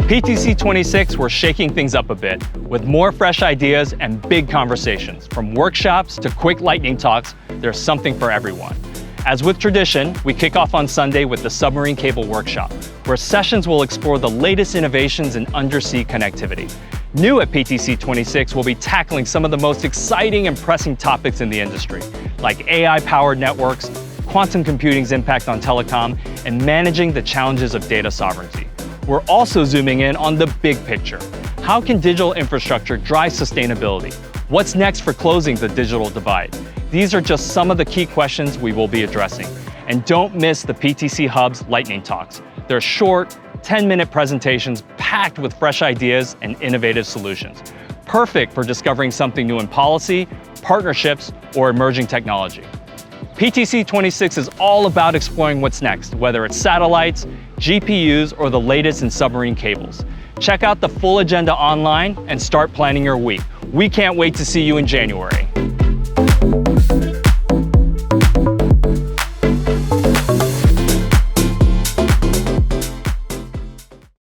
PTC'26, we're shaking things up a bit with more fresh ideas and big conversations. From workshops to quick lightning talks, there's something for everyone. As with tradition, we kick off on Sunday with the Submarine Cable Workshop, where sessions will explore the latest innovations in undersea connectivity. New at PTC'26, we'll be tackling some of the most exciting and pressing topics in the industry, like AI-powered networks, quantum computing's impact on telecom, and managing the challenges of data sovereignty. We're also zooming in on the big picture. How can digital infrastructure drive sustainability? What's next for closing the digital divide? These are just some of the key questions we will be addressing. And don't miss the PTC Hub's Lightning Talks. They're short, 10-minute presentations packed with fresh ideas and innovative solutions. Perfect for discovering something new in policy, partnerships, or emerging technology. PTC'26 is all about exploring what's next, whether it's satellites, GPUs, or the latest in submarine cables. Check out the full agenda online and start planning your week. We can't wait to see you in January.